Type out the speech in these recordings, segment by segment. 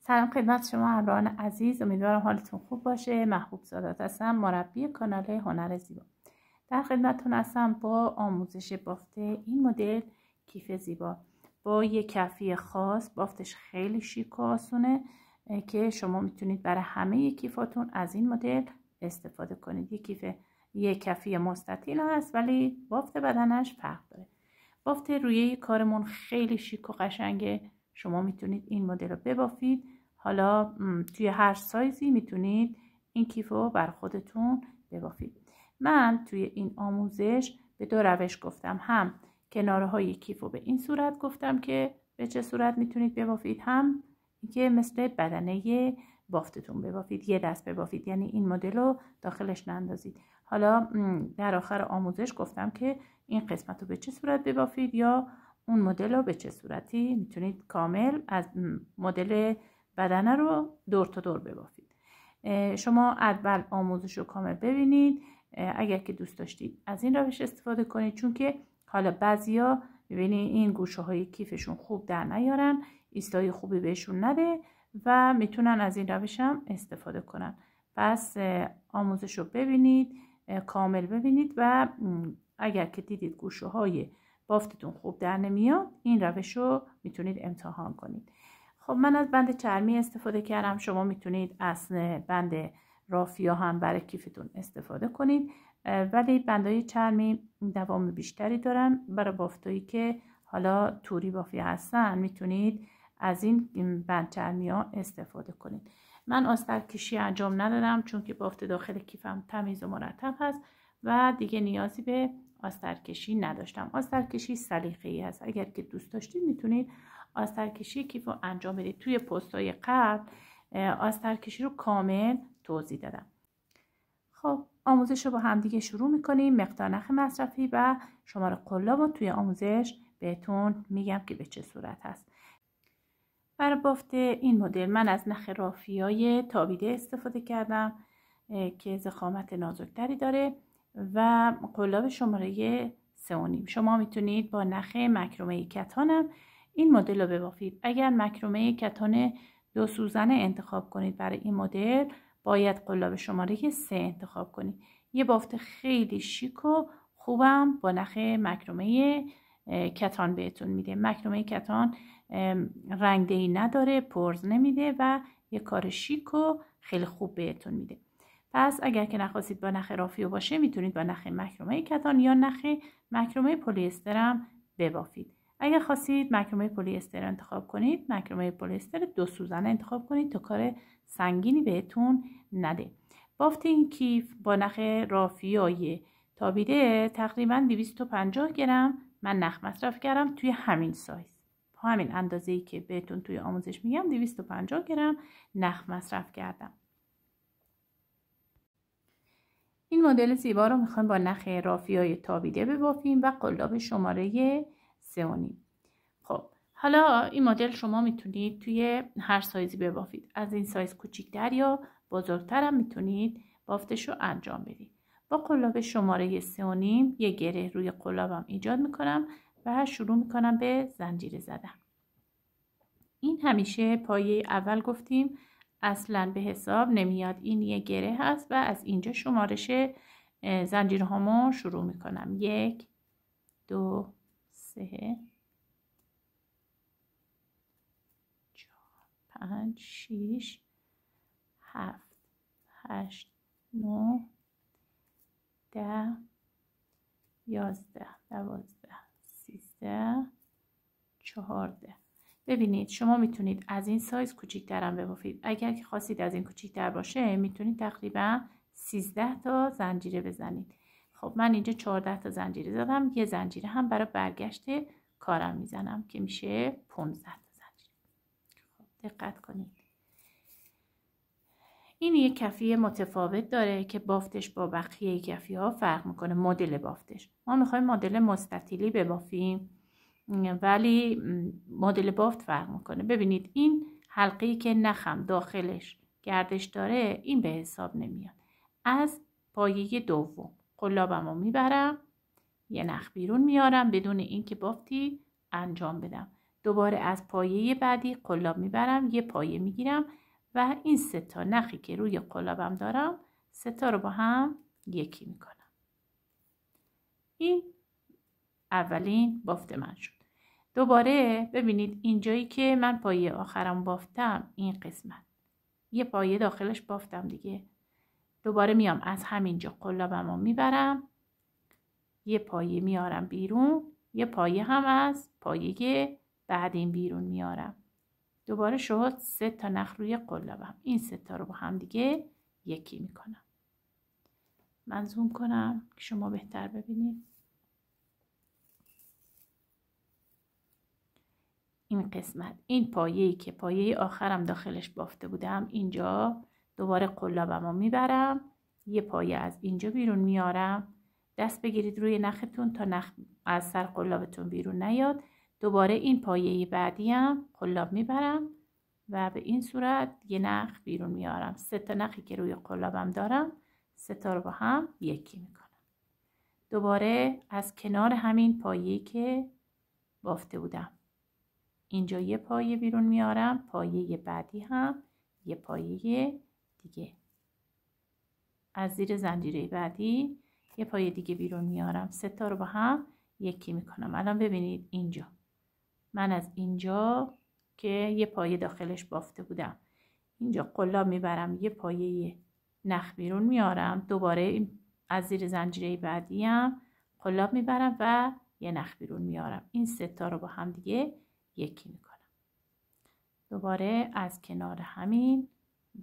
سلام خدمت شما همراهان عزیز، امیدوارم حالتون خوب باشه. محبوب سادات هستم، مربی کانال هنر زیبا. در خدمتتون هستم با آموزش بافت این مدل کیف زیبا با یک کفی خاص. بافتش خیلی شیک و آسونه که شما میتونید برای همه کیفاتون از این مدل استفاده کنید. یک کفی مستطیل هست ولی بافت بدنش فرق داره. بافت روی کارمون خیلی شیک و قشنگه. شما میتونید این مدل رو ببافید. حالا توی هر سایزی میتونید این کیف رو بر خودتون ببافید. من توی این آموزش به دو روش گفتم، هم کناره های کیف رو به این صورت گفتم که به چه صورت میتونید ببافید، هم که مثل بدنه بافتتون ببافید، یه دست ببافید، یعنی این مدل رو داخلش نندازید. حالا در آخر آموزش گفتم که این قسمت رو به چه صورت ببافید یا اون مدل رو به چه صورتی میتونید کامل از مدل بدنه رو دور تا دور ببافید. شما اول آموزش رو کامل ببینید. اگر که دوست داشتید از این روش استفاده کنید، چون که حالا بعضیا میبینید این گوشه های کیفشون خوب در نیارن، ایستای خوبی بهشون نده و میتونن از این روش هم استفاده کنن. پس آموزش رو ببینید، کامل ببینید و اگر که دیدید گوشه های بافتتون خوب در نمیاد، این روش رو میتونید امتحان کنید. خب من از بند چرمی استفاده کردم. شما میتونید از بند رافیا هم برای کیفتون استفاده کنید، ولی بندهای چرمی دوام بیشتری دارن. برای بافتایی که حالا توری بافی هستن میتونید از این بند چرمی ها استفاده کنید. من آستر کشی انجام ندادم چون که بافت داخل کیفم تمیز و مرتب هست و دیگه نیازی به آستر کشی نداشتم. آستر کشی سلیقه‌ای هست. اگر که دوست داشتید میتونید آستر کشی کیف رو انجام بدید. توی پست‌های قبل آستر کشی رو کامل توضیح دادم. خب آموزش رو با همدیگه شروع میکنیم. مقدار نخ مصرفی و شماره قلاب رو توی آموزش بهتون میگم که به چه صورت هست. برای بافت این مدل من از نخ رافیای تابیده استفاده کردم که ضخامت نازکتری داره و قلاب شماره 3.5. شما میتونید با نخ مکرمه کتانم این مدل رو ببافید. اگر مکرمه کتان 2 سوزنه انتخاب کنید برای این مدل، باید قلاب شماره 3 انتخاب کنید. یه بافت خیلی شیک و خوبم با نخ مکرمه کتان بهتون میده. مکرمه کتان رنگدهی نداره، پرز نمیده و یه کار شیک و خیلی خوب بهتون میده. پس اگر که نخواستید با نخ رافیو باشه، میتونید با نخ مکرمه کتان یا نخ مکرمه پلی استر هم ببافید. اگر خواستید مکرمه پلی استر انتخاب کنید، مکرمه پلی استر 2 سوزنه انتخاب کنید تا کار سنگینی بهتون نده. بافت این کیف با نخ رافیای تابیده تقریبا 250 گرم من نخ مصرف کردم توی همین سایز. همین اندازه‌ای که بهتون توی آموزش میگم 250 گرم نخ مصرف کردم. این مدل زیبا رو میخوایم با نخ رافیای تابیده ببافیم و قلاب شماره 3.5. خب حالا این مدل شما میتونید توی هر سایزی ببافید. از این سایز کوچیک‌تر یا بزرگتر هم میتونید بافتش رو انجام بدید. با قلاب شماره 3.5 یه گره روی قلابم ایجاد میکنم و شروع میکنم به زنجیره زدن. این همیشه پایه اول گفتیم اصلا به حساب نمیاد. این یه گره هست و از اینجا شمارش زنجیرهامو شروع میکنم. 1 2 3 4 5 6 7 8 9 10 11 12 13 14. ببینید شما میتونید از این سایز کوچیک‌تر هم ببافید. اگر که خواستید از این کوچیک‌تر باشه، میتونید تقریبا 13 تا زنجیره بزنید. خب من اینجا 14 تا زنجیره زدم. یه زنجیره هم برای برگشت کارم میزنم که میشه 15 تا زنجیره. خب دقت کنید. این یک کفی متفاوت داره که بافتش با بقیه کفی ها فرق میکنه. مدل بافتش، ما میخوایم مدل مستطیلی ببافیم ولی مدل بافت فرق میکنه. ببینید این حلقه‌ای که نخم داخلش گردش داره این به حساب نمیاد. از پایه دوم قلابم رو میبرم، یه نخ بیرون میارم بدون اینکه بافتی انجام بدم. دوباره از پایه بعدی قلاب میبرم، یه پایه میگیرم و این 3 تا نخی که روی قلابم دارم 3 تا رو با هم یکی میکنم. این اولین بافت من شد. دوباره ببینید اینجایی که من پایه آخرم بافتم، این قسمت یه پایه داخلش بافتم دیگه. دوباره میام از همینجا قلابم رو میبرم، یه پایه میارم بیرون، یه پایه هم از پایه بعدین بیرون میارم. دوباره شد 3 تا نخ روی قلابم. این 3 تا رو با هم دیگه یکی میکنم. من زوم کنم که شما بهتر ببینید. این قسمت، این پایه‌ای که پایه آخرم داخلش بافته بودم، اینجا دوباره قلابم رو میبرم، یه پایه از اینجا بیرون میارم. دست بگیرید روی نختون تا نخ از سر قلابتون بیرون نیاد. دوباره این پایه بعدی هم قلاب میبرم و به این صورت یه نخ بیرون میارم. 3 تا نخی که روی قلابم دارم 3 تا رو با هم یکی میکنم. دوباره از کنار همین پایه‌ای که بافته بودم اینجا یه پایه بیرون میارم، پایه بعدی هم یه پایه دیگه. از زیر زنجیره بعدی یه پایه دیگه بیرون میارم، 3 تا رو با هم یکی میکنم. الان ببینید اینجا من از اینجا که یه پایه داخلش بافته بودم اینجا قلاب میبرم، یه پایه نخ بیرون میارم، دوباره از زیر زنجیره بعدی هم قلاب میبرم و یه نخ بیرون میارم. این 3 تا رو با هم دیگه یکی میکنم. دوباره از کنار همین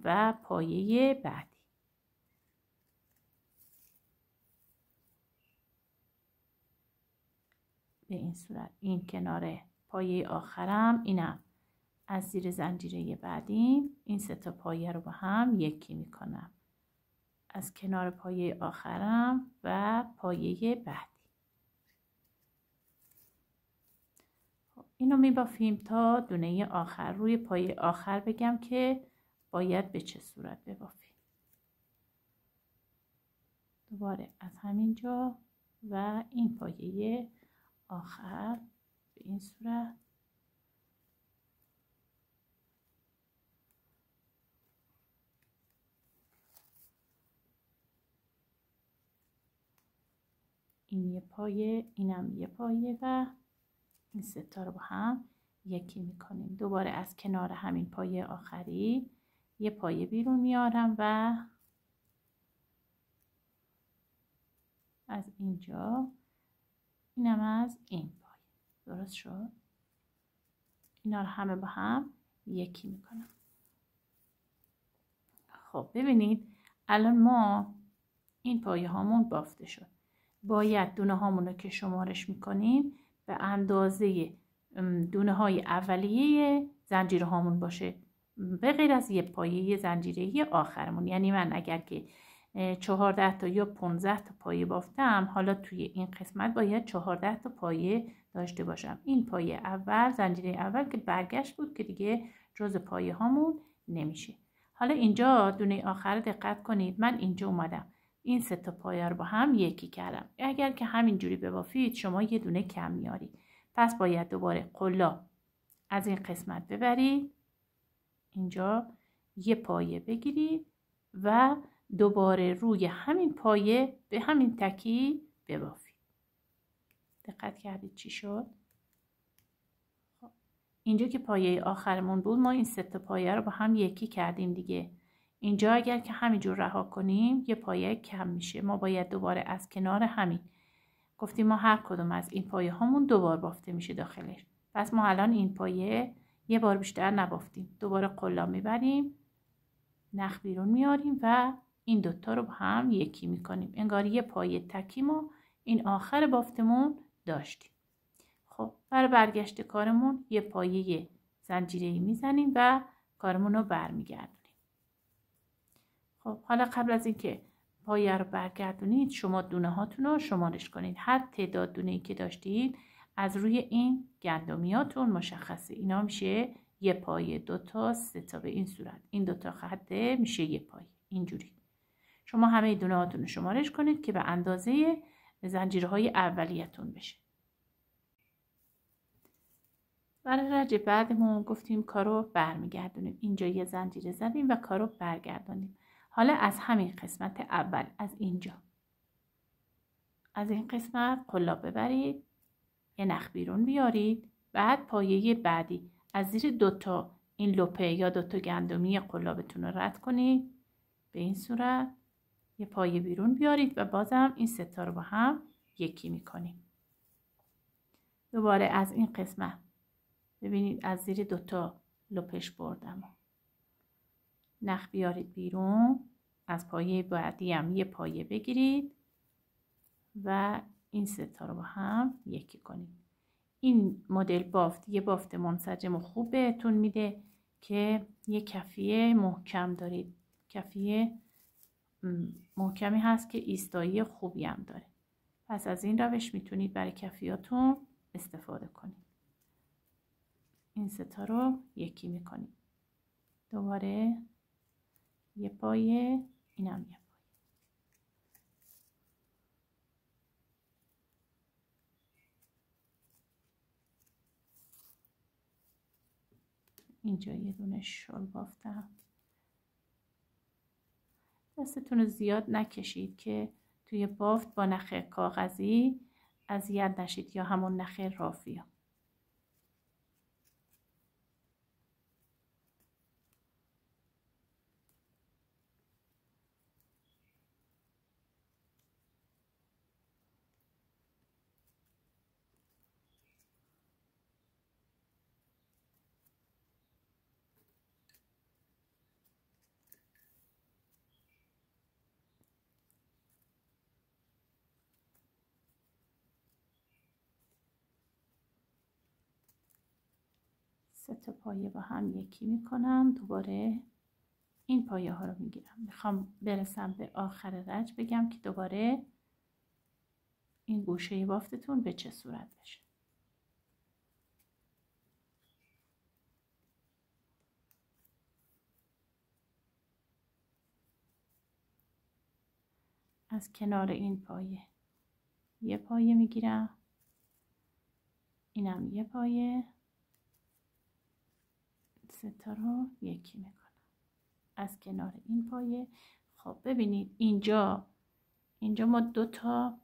و پایه بعدی به این صورت، این کنار پایه آخرم، اینم از زیر زنجیره بعدیم، این 3 تا پایه رو با هم یکی میکنم. از کنار پایه آخرم و پایه بعدی اینو میبافیم تا دونه آخر. روی پایه آخر بگم که باید به چه صورت ببافیم. دوباره از همینجا و این پایه آخر به این صورت این یه پایه، اینم یه پایه و این 3 تا رو با هم یکی میکنیم. دوباره از کنار همین پایه آخری یه پایه بیرون میارم و از اینجا، اینم از این پایه. درست شد؟ اینا رو همه با هم یکی میکنم. خب ببینید الان ما این پایه هامون بافته شد. باید دونه هامون رو که شمارش میکنیم به اندازه دونه های اولیه زنجیره هامون باشه، به غیر از یه پایه زنجیره آخرمون. یعنی من اگر که 14 تا یا 15 تا پایه بافتم، حالا توی این قسمت باید 14 تا پایه داشته باشم. این پایه اول، زنجیره اول که برگشت بود که دیگه جز پایه هامون نمیشه. حالا اینجا دونه آخر دقت کنید، من اینجا اومدم این 3 تا پایه رو با هم یکی کردم. اگر که همینجوری ببافید شما یه دونه کم میارید، پس باید دوباره قلاب از این قسمت ببرید، اینجا یه پایه بگیرید و دوباره روی همین پایه به همین تکی ببافید. دقت کردید چی شد؟ خب. اینجا که پایه آخرمون بود ما این 3 تا پایه رو با هم یکی کردیم دیگه. اینجا اگر که همینجور رها کنیم یه پایه کم میشه. ما باید دوباره از کنار همین، گفتیم ما هر کدوم از این پایه هامون 2 بار بافته میشه داخلش. پس ما الان این پایه یه بار بیشتر نبافتیم. دوباره قلاب میبریم، نخ بیرون میاریم و این 2 تا رو با هم یکی میکنیم. انگار یه پایه تکیم و این آخر بافتمون داشتیم. خب برای برگشت کارمون یه پایه زنجیره‌ای میزنیم و کارمون رو برمیگردونیم. خب حالا قبل از اینکه پایه رو برگردونید شما دونه هاتون رو شمارش کنید. هر تعداد دونه‌ای که داشتید از روی این گندمیاتون مشخصه. اینا میشه یه پایه، 2 تا، 3 تا به این صورت. این 2 تا خطه میشه یه پایه. اینجوری شما همه دونه هاتون رو شمارش کنید که به اندازه زنجیره های اولیتون بشه. برای رج بعدمون گفتیم کارو برمیگردونیم. اینجا یه زنجیره زدیم و کارو برگردونیم. حالا از همین قسمت اول، از اینجا، از این قسمت قلاب ببرید، یه نخ بیرون بیارید، بعد پایه بعدی از زیر دوتا این لپه یا دوتا گندمی قلابتون رو رد کنید. به این صورت یه پایه بیرون بیارید و بازم این ستا رو با هم یکی میکنیم. دوباره از این قسمت ببینید از زیر دوتا لپش بردم، نخ بیارید بیرون، از پایه بعدی هم یه پایه بگیرید و این ستا رو با هم یکی کنید. این مدل بافت یه بافت منسجم و خوب بهتون میده که یه کفیه محکم دارید. کفیه محکمی هست که ایستایی خوبی هم داره. پس از این روش میتونید برای کفیاتون استفاده کنید. این ستا رو یکی میکنید. دوباره یه پایه، اینم یه پایه. اینجا یه دونه شل بافتم. دستتون رو زیاد نکشید که توی بافت با نخ کاغذی اذیت نشید یا همون نخ رافیا. سه تا پایه با هم یکی میکنم. دوباره این پایه ها رو میگیرم. میخوام برسم به آخر رج بگم که دوباره این گوشه بافتتون به چه صورت بشه. از کنار این پایه یه پایه میگیرم، اینم یه پایه، سه تا رو یکی میکنم از کنار این پایه. خب ببینید اینجا ما دو تا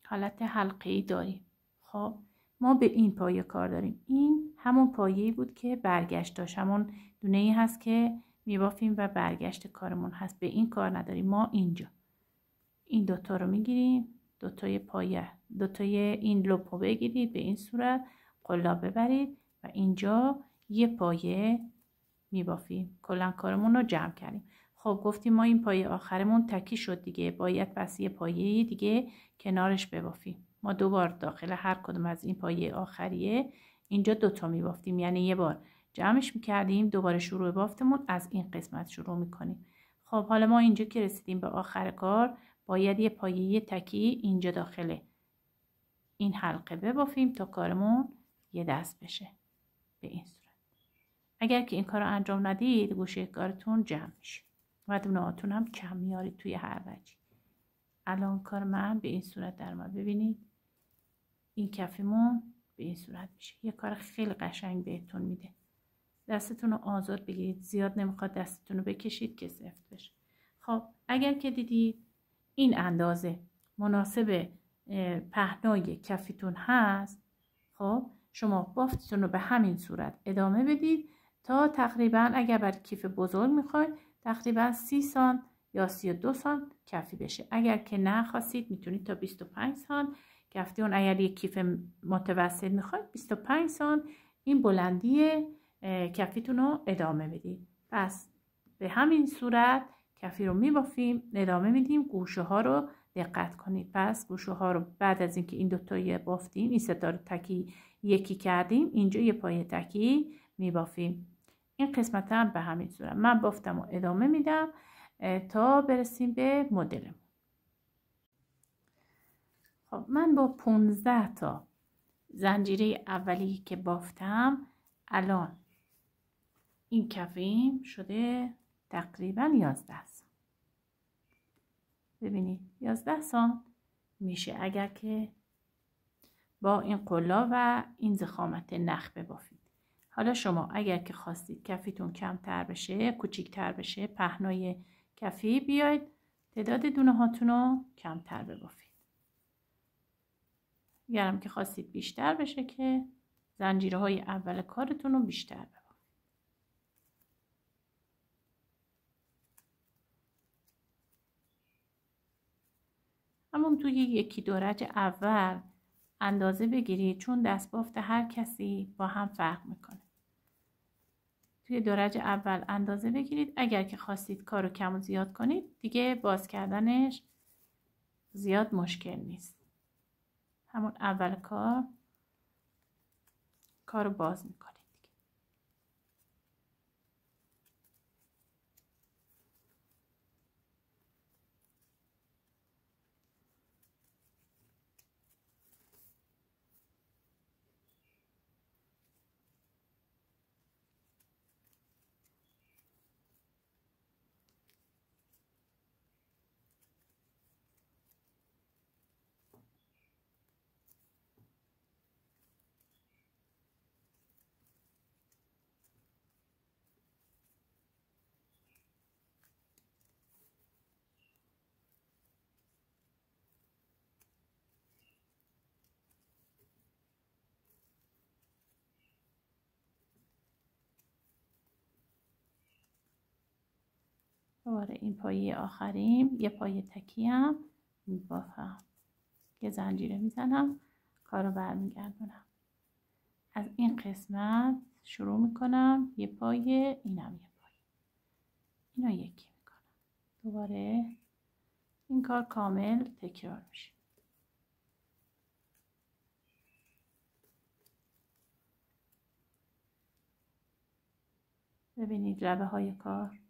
حالت حلقه‌ای داریم. خب ما به این پایه کار داریم. این همون پایه‌ای بود که برگشت داشت، همون دونه‌ای هست که میبافیم و برگشت کارمون هست. به این کار نداریم. ما اینجا این دوتا رو میگیریم، دوتای پایه، دوتای این لپو بگیرید، به این صورت قلاب ببرید و اینجا یه پایه میبافیم. کلا کارمون رو جمع کردیم. خب گفتیم ما این پایه آخرمون تکی شد دیگه، باید پس یه پایه دیگه کنارش ببافیم. ما دوبار داخل هر کدوم از این پایه آخریه اینجا دوتا میبافتیم، یعنی یه بار جمعش میکردیم، دوباره شروع بافتمون از این قسمت شروع میکنیم. خب حالا ما اینجا که رسیدیم به آخر کار باید یه پایه تکی اینجا داخل این حلقه ببافیم تا کارمون یه دست بشه. به این صورت اگر که این کار رو انجام ندید گوشه کارتون جمع میشه و دونهاتون هم کم میارید توی هر وجهی. الان کار من به این صورت در اومد. ببینید این کفمون به این صورت میشه. یه کار خیلی قشنگ بهتون میده. دستتون رو آزاد بگیرید، زیاد نمیخواد دستتون رو بکشید که سفت بشه. خب اگر که دیدید این اندازه مناسب پهنای کفتون هست، خب شما بافتتون رو به همین صورت ادامه بدید تا تقریبا اگر برای کیف بزرگ میخواید تقریبا 30 سانت یا 32 سانت کفی بشه. اگر که نخواستید میتونید تا 25 سانت کفتون. اگر یک کیف متوسط میخواید 25 سانت این بلندی کفیتون رو ادامه بدید. پس به همین صورت کفی رو میبافیم، ادامه میدیم. گوشه ها رو دقت کنید. پس گوشه ها رو بعد از اینکه این دوتا بافتیم، این ستا رو تکی یکی کردیم، اینجا یه پایه تکی میبافیم. این قسمت هم به همین صورت من بافتم و ادامه میدم تا برسیم به مدلمون. خب من با 15 تا زنجیره اولی که بافتم الان این کفیم شده تقریبا 11 سانت. ببینید 11 سانت میشه اگر که با این قلا و این ضخامت نخ ببافید. حالا شما اگر که خواستید کفیتون کمتر بشه، کوچیکتر بشه، پهنای کفی، بیاید تعداد دونه هاتون رو کمتر ببافید. اگرم که خواستید بیشتر بشه که زنجیره های اول کارتون رو بیشتر ببافید. همون توی یکی دورج اول اندازه بگیرید، چون دستبافت هر کسی با هم فرق میکنه. توی دورج اول اندازه بگیرید. اگر که خواستید کارو کم و زیاد کنید دیگه باز کردنش زیاد مشکل نیست. همون اول کارو باز میکنید. دوباره این پایه آخریم، یه پایه تکی هم میبافم، یه زنجیره میزنم، کارو برمیگردونم. از این قسمت شروع میکنم، یه پایه، اینم یه پایه، اینو یکی میکنم. دوباره این کار کامل تکرار میشه. ببینید لبه های کار.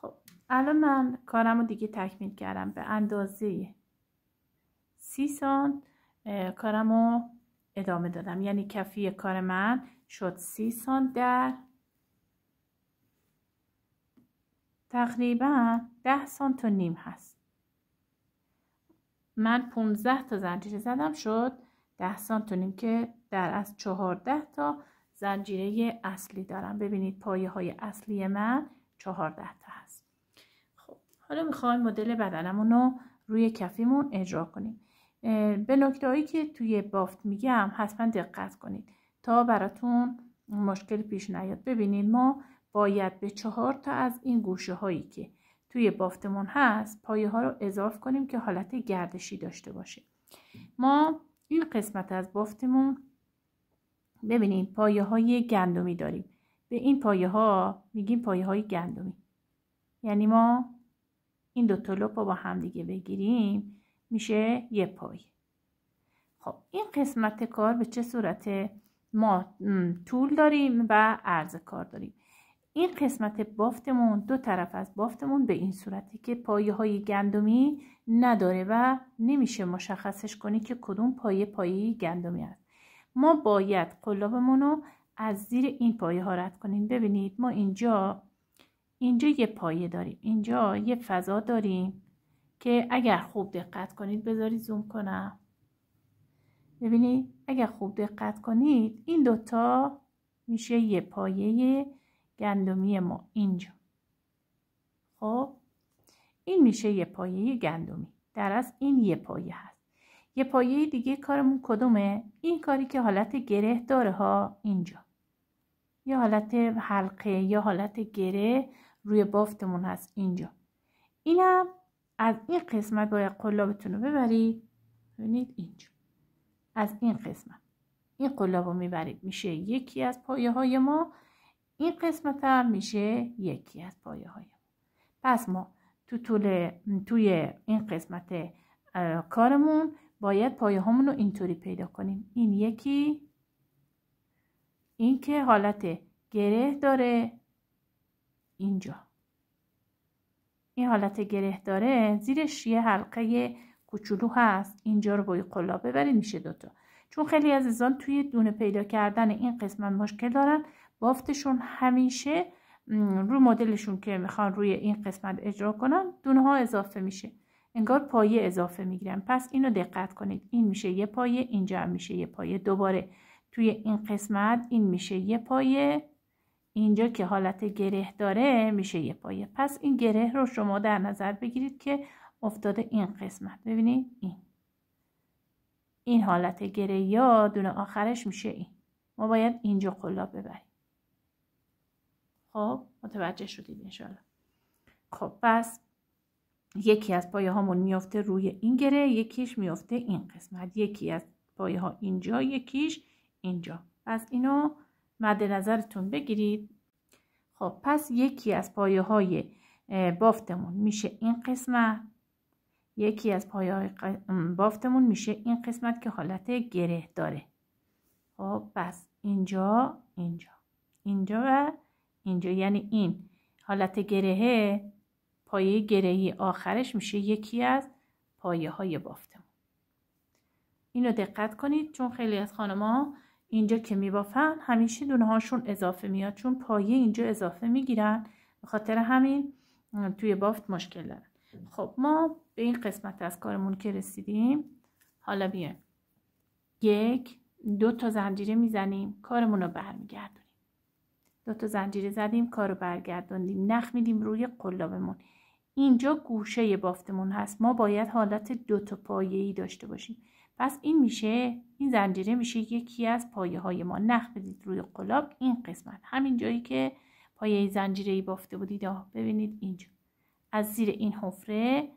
خب الان من کارم رو دیگه تکمیل کردم. به اندازه 30 سانت کارم رو ادامه دادم، یعنی کفی کار من شد 30 سانت در تقریبا 10 سانت و نیم هست. من 15 تا زنجیره زدم، شد 10 سانت و نیم که در از 14 تا زنجیره اصلی دارم. ببینید پایه های اصلی من 14 تا هست. خب حالا میخوایم مدل بدنمون رو روی کفیمون اجرا کنیم. به نکته هایی که توی بافت میگم حتما دقت کنید. تا براتون مشکل پیش نیاد. ببینید ما باید به 4 تا از این گوشه هایی که توی بافتمون هست پایه ها رو اضافه کنیم که حالت گردشی داشته باشه. ما این قسمت از بافتمون ببینید پایه های گندمی داریم. به این پایه ها میگیم پایه های گندمی. یعنی ما این دو تا لوپ رو با هم دیگه بگیریم میشه یه پایه. خب این قسمت کار به چه صورته؟ ما طول داریم و عرض کار داریم. این قسمت بافتمون دو طرف از بافتمون به این صورتی که پایه های گندمی نداره و نمیشه مشخصش کنی که کدوم پایه گندمی است. ما باید قلابمون رو از زیر این پایه ها رد کنیم. ببینید ما اینجا یه پایه داریم، اینجا یه فضا داریم که اگر خوب دقت کنید، بذارید زوم کنم، ببینید اگر خوب دقت کنید این دوتا میشه یه پایه گندمی ما اینجا. خب این میشه یه پایه گندمی، در اصل این یه پایه هست. یه پایه دیگه کارمون کدومه؟ این کاری که حالت گره داره ها، اینجا یا حالت حلقه یا حالت گره روی بافتمون هست اینجا. اینم از این قسمت باید قلابتون رو ببرید. ببینید اینجا از این قسمت این قلاب رو میبرید میشه یکی از پایه های ما. این قسمت هم میشه یکی از پایه های ما. پس ما توی این قسمت کارمون باید پایه هامون رو اینطوری پیدا کنیم. این یکی، این که حالت گره داره اینجا، این حالت گره داره زیرش یه حلقه کوچولو هست، اینجا رو با قلاب ببرید میشه دوتا. چون خیلی عزیزان توی دونه پیدا کردن این قسمت مشکل دارن، بافتشون همیشه رو مدلشون که میخوان روی این قسمت اجرا کنن دونه ها اضافه میشه، انگار پایه اضافه میگیرن. پس اینو دقت کنید، این میشه یه پایه، اینجا هم میشه یه پایه، دوباره توی این قسمت این میشه یه پایه، اینجا که حالت گره داره میشه یه پایه. پس این گره رو شما در نظر بگیرید که افتاده این قسمت. ببینید این حالت گره یا دونه آخرش میشه این. ما باید اینجا قلاب ببریم. خب متوجه شدید انشالله. خب پس یکی از پایه هامون میفته روی این گره، یکیش میفته این قسمت، یکی از پایه ها اینجا، یکیش اینجا. پس اینو مد نظرتون بگیرید. خب پس یکی از پایه های بافتمون میشه این قسمت، یکی از پایه های بافتمون میشه این قسمت که حالت گره داره. خب پس اینجا و اینجا، یعنی این حالت گرهه پایه گرهی آخرش میشه یکی از پایه های بافتمون. اینو دقت کنید چون خیلی از خانم‌ها اینجا که میبافن همیشه دونه هاشون اضافه میاد، چون پایه اینجا اضافه میگیرن، به خاطر همین توی بافت مشکل دارن. خب ما به این قسمت از کارمون که رسیدیم، حالا بیایم 1 2 تا زنجیره میزنیم، کارمون رو برمیگردونیم. 2 تا زنجیره زدیم، کار رو برگردوندیم، نخ میدیم روی قلابمون. اینجا گوشه بافتمون هست، ما باید حالت 2 تا پایه‌ای داشته باشیم. پس این میشه، این زنجیره میشه یکی از پایه های ما. نخ بدید روی قلاب این قسمت، همین جایی که پایه زنجیره‌ای بافته بودید. ببینید اینجا از زیر این حفره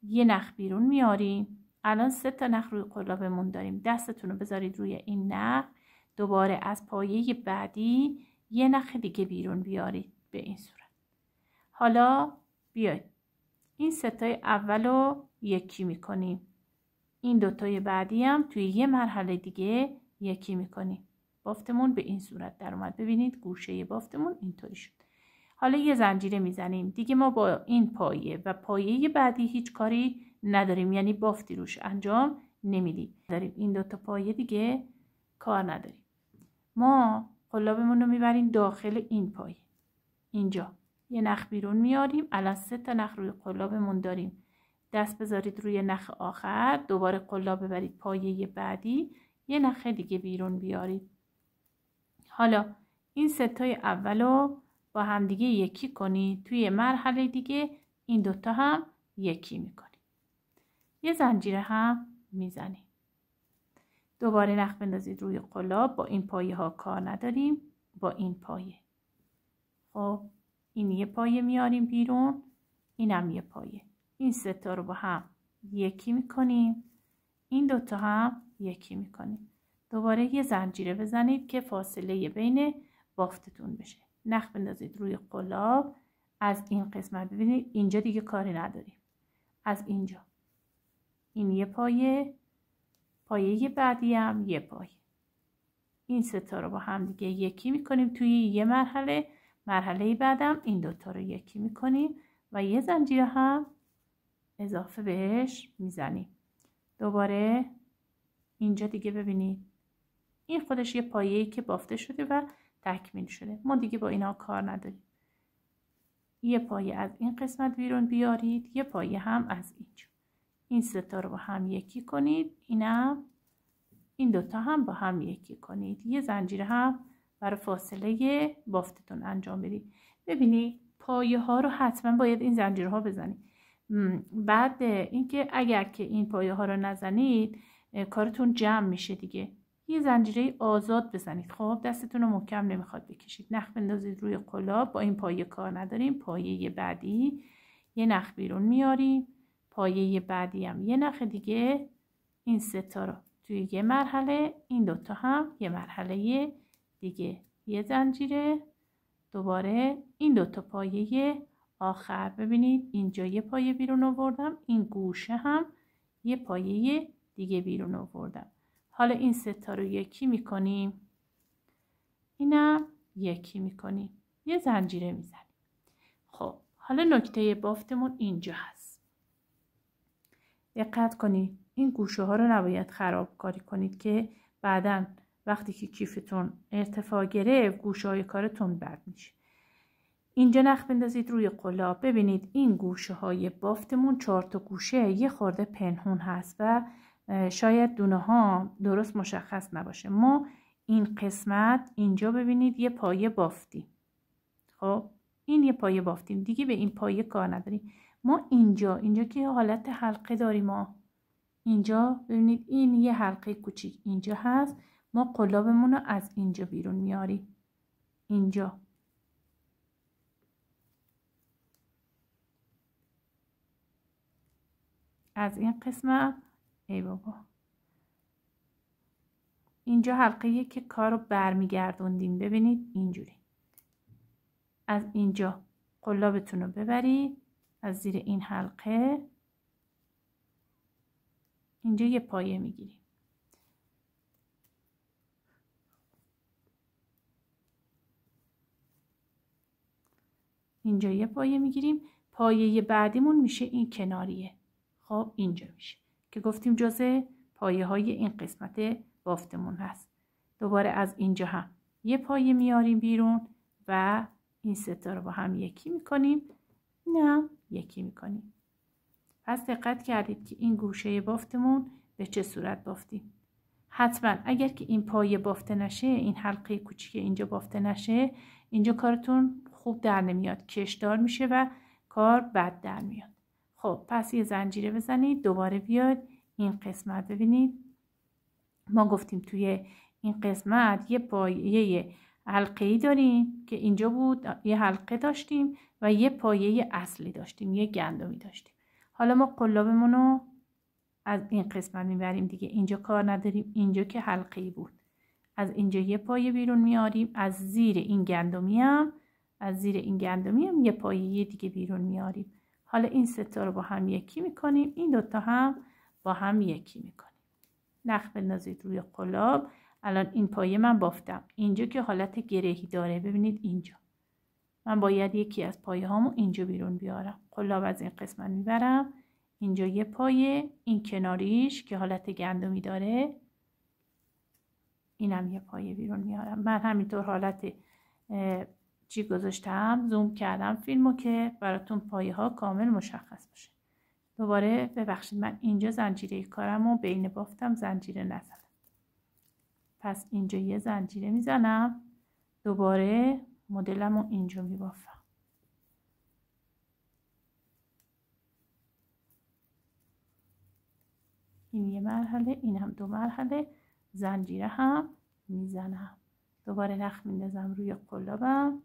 یه نخ بیرون میاریم. الان 3 تا نخ روی قلابمون داریم. دستتون رو بذارید روی این نخ، دوباره از پایه بعدی یه نخ دیگه بیرون بیارید به این صورت. حالا بیاید این 3 تای اول رو یکی میکنیم، این 2 تای بعدی هم توی یه مرحله دیگه یکی میکنیم. بافتمون به این صورت در اومد. ببینید گوشه بافتمون اینطوری شد. حالا یه زنجیره میزنیم دیگه. ما با این پایه و پایه بعدی هیچ کاری نداریم، یعنی بافتی روش انجام نمیدیم. داریم این 2 تا پایه دیگه کار نداریم. ما قلابمون رو میبریم داخل این پایه، اینجا یه نخ بیرون میاریم. الان 3 تا نخ روی قلابمون داریم. دست بذارید روی نخ آخر، دوباره قلاب ببرید پایه بعدی، یه نخ دیگه بیرون بیارید. حالا این 3 تای اول رو با هم دیگه یکی کنید. توی مرحله دیگه این 2 تا هم یکی میکنید. یه زنجیره هم میزنید. دوباره نخ بندازید روی قلاب. با این پایه ها کار نداریم، با این پایه. خب این یه پایه میاریم بیرون، اینم یه پایه. این سه تا رو با هم یکی میکنیم، این دوتا هم یکی میکنیم. دوباره یه زنجیره بزنید که فاصله بین بافتتون بشه. نخ بندازید روی قلاب. از این قسمت ببینید اینجا دیگه کاری نداریم. از اینجا این یه پایه، پایه بعدی هم یه پایه. این سه تا رو با هم دیگه یکی میکنیم توی یه مرحله. مرحله بعدم این دوتا رو یکی میکنیم و یه زنجیره هم اضافه بهش میزنیم. دوباره اینجا دیگه ببینید این خودش یه پایه‌ای که بافته شده و تکمیل شده. ما دیگه با اینا کار نداریم. یه پایه از این قسمت بیرون بیارید، یه پایه هم از اینجا. این سه تا رو با هم یکی کنید، این دوتا هم با هم یکی کنید. یه زنجیره هم برای فاصله بافتتون انجام بدید. ببینید پایه ها رو حتما باید این زنجیره ها بزنید. بعد اینکه اگر که این پایه ها رو نزنید کارتون جمع میشه دیگه. یه زنجیره آزاد بزنید. خب دستتون رو محکم نمیخواد بکشید. نخ بندازید روی قلاب. با این پایه کار نداریم. پایه بعدی یه نخ بیرون میاریم، پایه بعدی هم یه نخ دیگه. این سه تا رو توی یه مرحله، این دوتا هم یه مرحله دیگه. یه زنجیره. دوباره این دوتا پایه آخر ببینید اینجا یه پایه بیرون آوردم، این گوشه هم یه پایه دیگه بیرون آوردم. حالا این سه تا رو یکی میکنیم، اینم یکی میکنیم، یه زنجیره میزنیم. خب حالا نکته بافتمون اینجا هست. دقت کنید این گوشه ها رو نباید خرابکاری کنید که بعداً وقتی که کیفتون ارتفاع گرفت گوشه های کارتون بد میشه. اینجا نخ بندازید روی قلاب. ببینید این گوشه های بافتمون 4 تا گوشه یه خورده پنهون هست و شاید دونه ها درست مشخص نباشه. ما این قسمت اینجا ببینید یه پایه بافتیم. خب این یه پایه بافتیم دیگه، به این پایه کار نداریم. ما اینجا که حالت حلقه داریم، ما اینجا ببینید این یه حلقه کوچیک اینجا هست. ما قلابمون رو از اینجا بیرون میاریم. اینجا از این قسمت ای بابا اینجا حلقه‌ایه که کار رو برمیگردوندیم. ببینید اینجوری از اینجا قلابتون رو ببرید از زیر این حلقه، اینجا یه پایه میگیریم. اینجا یه پایه میگیریم. پایه بعدیمون میشه این کناریه. خب اینجا میشه که گفتیم جزء پایه های این قسمت بافتمون هست. دوباره از اینجا هم یه پایه میاریم بیرون و این سه تا رو با هم یکی میکنیم، نه یکی میکنیم. پس دقت کردید که این گوشه بافتمون به چه صورت بافتیم. حتما اگر که این پایه بافته نشه، این حلقه کوچیک اینجا بافته نشه، اینجا کارتون خوب در نمیاد، کشدار میشه و کار بد در میاد. خب پس یه زنجیره بزنید. دوباره بیاد این قسمت ببینید ما گفتیم توی این قسمت یه پایه حلقه‌ای داریم که اینجا بود، یه حلقه داشتیم و یه پایه اصلی داشتیم، یه گندمی داشتیم. حالا ما قلابمون رو از این قسمت میبریم دیگه، اینجا کار نداریم. اینجا که حلقه‌ای بود، از اینجا یه پایه بیرون میاریم، از زیر این گندمی هم یه پایه دیگه بیرون میاریم. حالا این سه تا رو با هم یکی میکنیم، این دوتا هم با هم یکی میکنیم. نخ بندازید روی قلاب. الان این پایه من بافتم، اینجا که حالت گرهی داره ببینید اینجا من باید یکی از پایه هامو اینجا بیرون بیارم. قلاب از این قسمت میبرم، اینجا یه پایه، این کناریش که حالت گندمی داره اینم یه پایه بیرون میارم. من همینطور حالت چی گذاشتم، زوم کردم فیلمو که براتون پایه ها کامل مشخص باشه. دوباره ببخشید من اینجا زنجیره کارم و بین بافتم زنجیره نزدم، پس اینجا یه زنجیره میزنم. دوباره مدلم رو اینجا میبافم. این یه مرحله، این هم 2 مرحله زنجیره هم میزنم. دوباره نخ میندازم روی قلابم.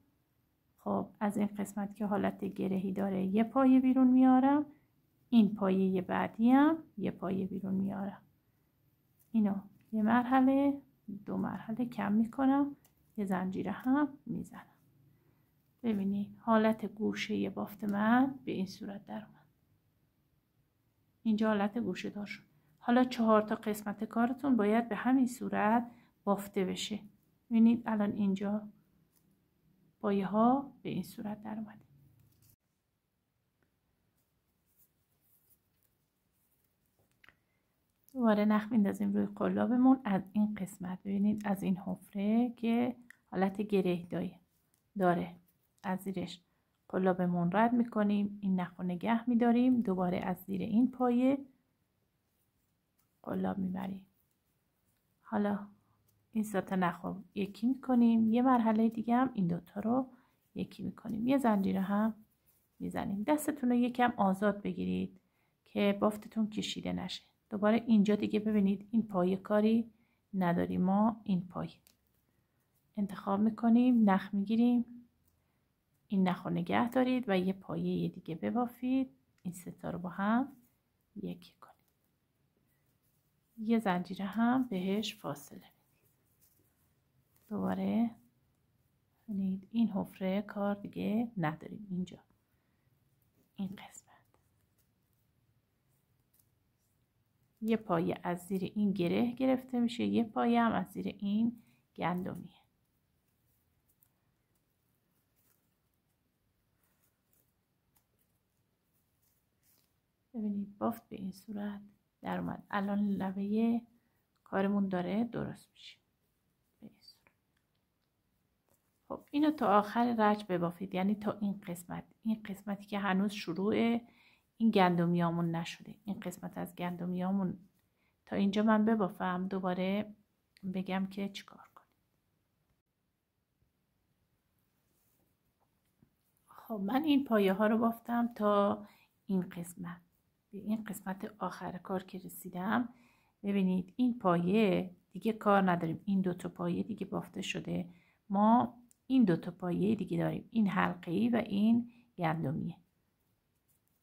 خب از این قسمت که حالت گرهی داره یه پایه بیرون میارم، این پایه بعدی هم یه پایه بیرون میارم. اینو یه مرحله 2 مرحله کم میکنم، یه زنجیره هم میزنم. ببینید حالت گوشه بافت من به این صورت در اومد. اینجا حالت گوشه دار شد. حالا 4 تا قسمت کارتون باید به همین صورت بافته بشه. ببینید الان اینجا پایه ها به این صورت در اومده. دوباره نخ میندازیم روی قلابمون از این قسمت. ببینید از این حفره که حالت گره داره از زیرش قلابمون رد میکنیم، این نخ رو نگه میداریم، دوباره از زیر این پایه قلاب میبریم. حالا این 3 تا نخ رو یکی میکنیم، یه مرحله دیگه هم این 2 تا رو یکی میکنیم، یه زنجیره هم میزنیم. دستتون رو یکم آزاد بگیرید که بافتتون کشیده نشه. دوباره اینجا دیگه ببینید این پایه کاری نداریم، ما این پایه انتخاب میکنیم، نخ میگیریم، این نخ رو نگه دارید و یه پایه دیگه ببافید، این 3 تا رو با هم یکی کنید، یه زنجیره هم بهش فاصله بدید. دوباره ببینید این حفره کار دیگه نداریم. اینجا این قسمت یه پایه از زیر این گره گرفته میشه، یه پایه هم از زیر این گندمیه. ببینید بافت به این صورت در اومد. الان لبه کارمون داره درست میشه به این صورت. خب اینو تا آخر رج ببافید، یعنی تا این قسمتی که هنوز شروع این گندمیامون نشده، این قسمت از گندمیامون تا اینجا من ببافم، دوباره بگم که چیکار کنیم. خب من این پایه ها رو بافتم تا این قسمت. به این قسمت آخر کار که رسیدم، ببینید این پایه دیگه کار نداریم، این 2 تا پایه دیگه بافته شده. ما این 2 تا پایه دیگه داریم، این حلقه‌ای و این گندمیه.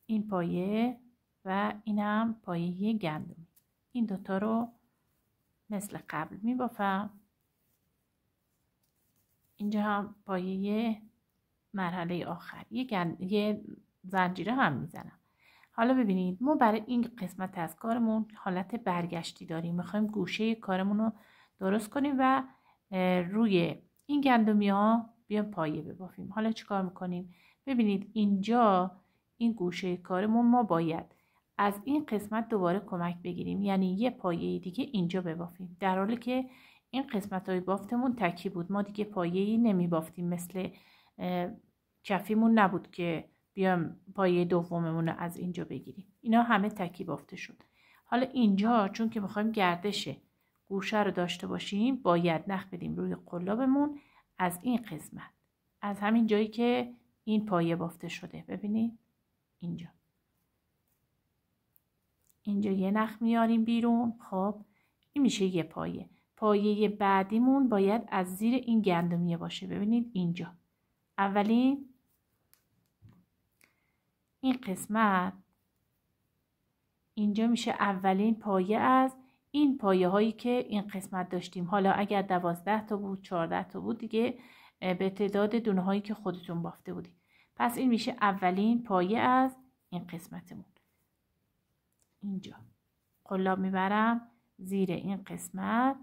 این پایه و اینم پایه گندمی. این 2 تا رو مثل قبل می بافم. اینجا هم پایه مرحله آخر یه زنجیره هم میزنم. حالا ببینید ما برای این قسمت از کارمون حالت برگشتی داریم، میخوایم گوشه کارمون رو درست کنیم و روی این گندمی ها بیام پایه ببافیم. حالا چیکار میکنیم؟ ببینید اینجا این گوشه کارمون ما باید از این قسمت دوباره کمک بگیریم، یعنی یه پایه دیگه اینجا ببافیم، در حالی که این قسمت های بافتمون تکی بود، ما دیگه پایه‌ای نمی بافتیم، مثل کفیمون نبود که بیام پایه دوممون رو از اینجا بگیریم. اینا همه تکی بافته شد. حالا اینجا چون که میخوایم گردش گوشه رو داشته باشیم، باید نخ بدیم روی قلابمون از این قسمت، از همین جایی که این پایه بافته شده. ببینید اینجا یه نخ میاریم بیرون. خب این میشه یه پایه. پایه بعدیمون باید از زیر این گندمیه باشه. ببینید اینجا اولین این قسمت اینجا میشه اولین پایه از این پایه هایی که این قسمت داشتیم. حالا اگر 12 تا بود 14 تا بود دیگه به تعداد دونه هایی که خودتون بافته بودید. پس این میشه اولین پایه از این قسمتمون. اینجا قلاب میبرم زیر این قسمت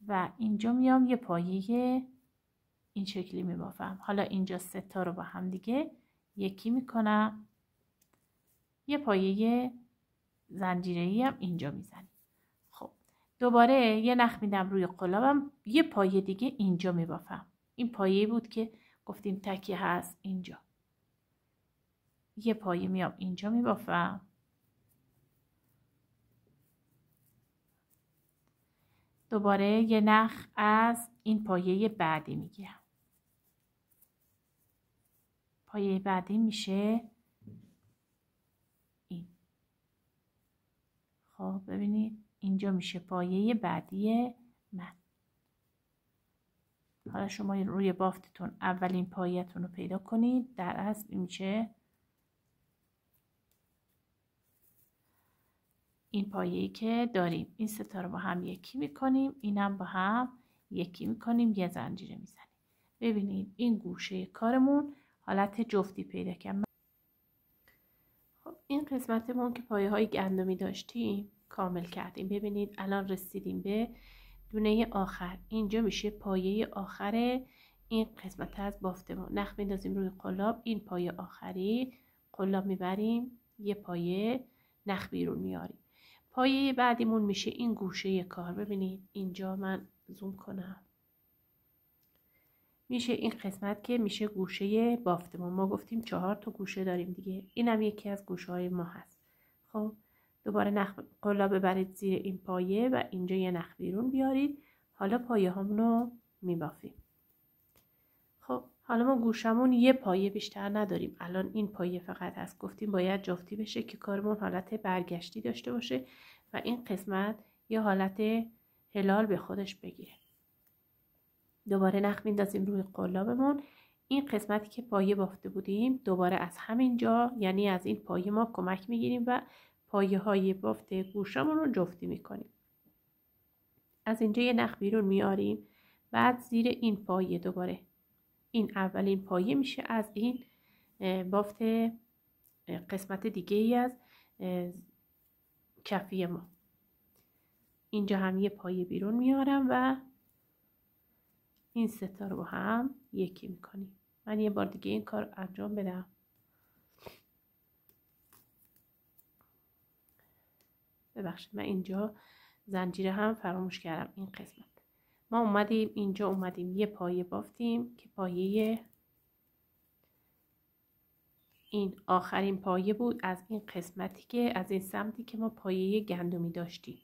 و اینجا میام یه پایه این شکلی میبافم. حالا اینجا 3 تا رو با هم دیگه یکی میکنم، یه پایه زنجیره‌ای هم اینجا میزنیم. خب دوباره یه نخ میدم روی قلابم، یه پایه دیگه اینجا میبافم. این پایه بود که گفتیم تکی هست، اینجا یه پایه میام اینجا میبافم، دوباره یه نخ از این پایه بعدی میگیرم. پایه بعدی میشه این. خب ببینید اینجا میشه پایه بعدی من. حالا شما روی بافتتون اولین پایه‌تون رو پیدا کنید. در اصل این میشه این پایه‌ای که داریم. این سه تا رو با هم یکی میکنیم، اینم با هم یکی میکنیم، یه زنجیره میزنیم. ببینید این گوشه کارمون حالت جفتی پیدا کرد. خب این قسمتمون که پایه های گندمی داشتیم کامل کردیم. ببینید الان رسیدیم به دونه آخر. اینجا میشه پایه آخر این قسمت از بافتمون. نخ میندازیم روی قلاب، این پایه آخری قلاب میبریم، یه پایه نخ بیرون میاریم. پایه بعدیمون میشه این گوشه کار. ببینید اینجا من زوم کنم، میشه این قسمت که میشه گوشه بافتمون. ما گفتیم 4 تا گوشه داریم دیگه، اینم یکی از گوشه های ما هست. خب دوباره نخ قلاب ببرید زیر این پایه و اینجا یه نخ بیرون بیارید. حالا پایه همونو میبافیم. خب حالا ما گوشمون یه پایه بیشتر نداریم، الان این پایه فقط هست. گفتیم باید جفتی بشه که کارمون حالت برگشتی داشته باشه و این قسمت یه حالت هلال به خودش بگیره. دوباره نخ میندازیم روی قلابمون. این قسمتی که پایه بافته بودیم دوباره از همین جا، یعنی از این پایه ما کمک میگیریم و پایه های بافته گوشمون رو جفتی میکنیم. از اینجا یه نخ بیرون میاریم، بعد زیر این پایه دوباره این اولین پایه میشه از این بافت قسمت دیگه ای از کفی ما. اینجا هم یه پایه بیرون میارم و این سه تا رو با هم یکی میکنیم. من یه بار دیگه این کار انجام بدم. ببخشید من اینجا زنجیره هم فراموش کردم. این قسمت ما اومدیم اینجا، اومدیم یه پایه بافتیم که پایه این آخرین پایه بود از این قسمتی که از این سمتی که ما پایه گندمی داشتیم.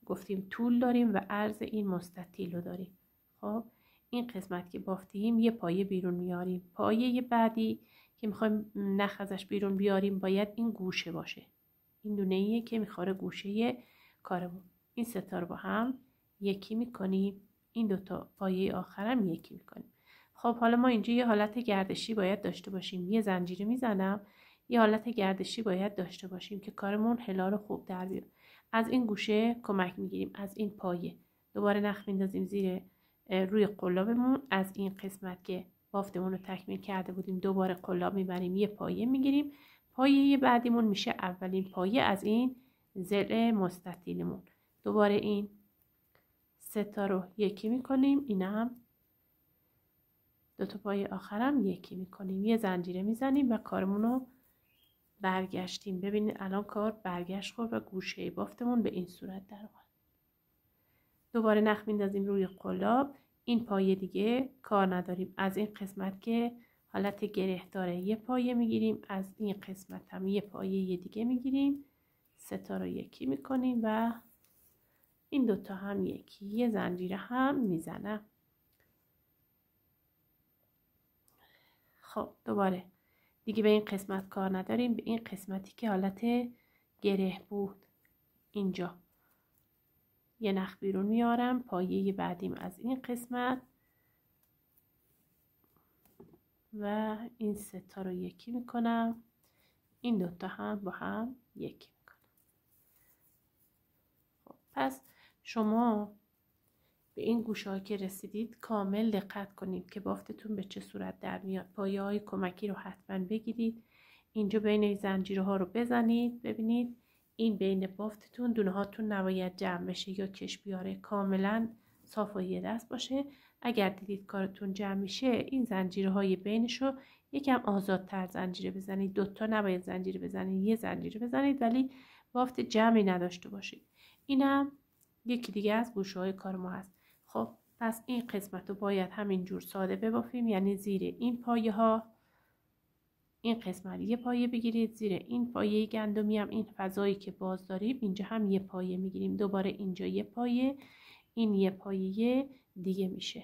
گفتیم طول داریم و عرض این مستطیل رو داریم. خب این قسمت که بافتیم یه پایه بیرون میاریم. پایه بعدی که میخوایم نخ ازش بیرون بیاریم باید این گوشه باشه. این دونه‌ایه که میخوره گوشه کارمون. این سه تا رو با هم یکی میکنیم، این دوتا پایه آخرم یکی میکنیم. خب حالا ما اینجا یه حالت گردشی باید داشته باشیم. یه زنجیره میزنم، یه حالت گردشی باید داشته باشیم که کارمون هلال خوب در بیاد. از این گوشه کمک میگیریم، از این پایه دوباره نخ میندازیم زیر روی قلابمون. از این قسمت که بافتمون رو تکمیل کرده بودیم دوباره قلاب میبریم، یه پایه میگیریم. پایه بعدیمون میشه اولین پایه از این ضلع مستطیلمون. دوباره این سه تا رو یکی میکنیم، اینم دو تا پایه آخرم یکی میکنیم، یه زنجیره میزنیم و کارمون رو برگشتیم. ببینید الان کار برگشت خورد و گوشه بافتمون به این صورت در اومد. دوباره نخ میندازیم روی قلاب. این پایه دیگه کار نداریم. از این قسمت که حالت گره داره یه پایه میگیریم، از این قسمت هم یه پایه دیگه میگیریم، سه تا رو یکی میکنیم و این دوتا هم یکی، یه زنجیره هم میزنم. خب دوباره دیگه به این قسمت کار نداریم. به این قسمتی که حالت گره بود اینجا یه نخ بیرون میارم. پایه بعدیم از این قسمت و این سه تا رو یکی میکنم، این دوتا هم با هم یکی میکنم. خب پس شما به این گوشه ها که رسیدید کامل دقت کنید که بافتتون به چه صورت در میاد. پایه های کمکی رو حتما بگیرید. اینجا بین زنجیره ها رو بزنید. ببینید این بین بافتتون دونه هاتون نباید جمع بشه یا کش بیاره، کاملا صاف و یه دست باشه. اگر دیدید کارتون جمع میشه این زنجیره های بینش رو یکم آزادتر زنجیره بزنید. دوتا نباید زنجیره بزنید، یه زنجیره بزنید ولی بافت جمعی نداشته باشید. اینم یکی دیگه از گوشه های کار ما هست. خب پس این قسمت رو باید همینجور ساده ببافیم، یعنی زیر این پایه ها این قسمت یه پایه بگیرید، زیر این پایه گندمی هم این فضایی که باز داریم اینجا هم یه پایه میگیریم، دوباره اینجا یه پایه، این یه پایه دیگه میشه.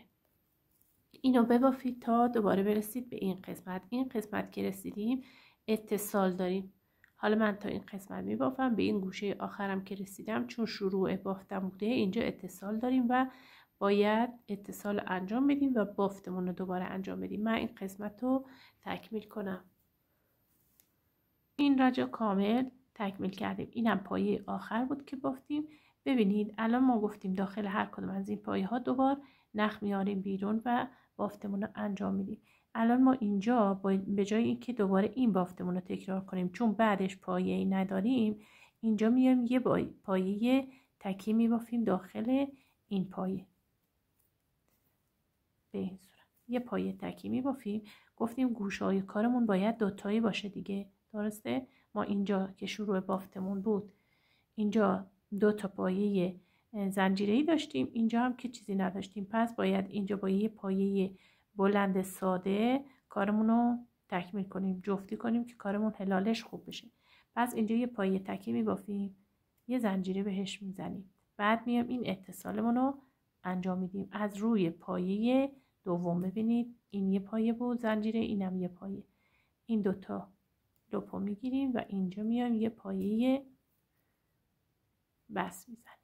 اینو ببافید تا دوباره برسید به این قسمت. این قسمت که رسیدیم اتصال داریم. حالا من تا این قسمت میبافم. به این گوشه آخرم که رسیدم، چون شروع بافتم بوده، اینجا اتصال داریم و باید اتصال انجام بدیم و بافتمون رو دوباره انجام بدیم. من این قسمت رو تکمیل کنم. این رجا کامل تکمیل کردیم. اینم پایه آخر بود که بافتیم. ببینید الان ما گفتیم داخل هر کدوم از این پایه ها دوبار نخ میاریم بیرون و بافتمون رو انجام میدیم. الان ما اینجا به جای اینکه دوباره این بافتمون رو تکرار کنیم، چون بعدش پایه‌ای نداریم، اینجا میایم یه پایه تکی میبافیم داخل این پایه. به این صورت یه پایه تکی میبافیم. گفتیم گوشه‌های کارمون باید دوتایی باشه دیگه، درسته؟ ما اینجا که شروع بافتمون بود، اینجا 2 تا پایه زنجیره‌ای داشتیم، اینجا هم که چیزی نداشتیم، پس باید اینجا با یه پایه بلند ساده کارمون رو تکمیل کنیم، جفتی کنیم که کارمون هلالش خوب بشه. پس اینجا یه پایه تکی میبافیم، یه زنجیره بهش میزنیم، بعد میام این اتصالمون رو انجام میدیم از روی پایه دوم. ببینید این یه پایه بود زنجیره، اینم یه پایه. این دوتا لپو میگیریم و اینجا میایم یه پایه بس میزنیم.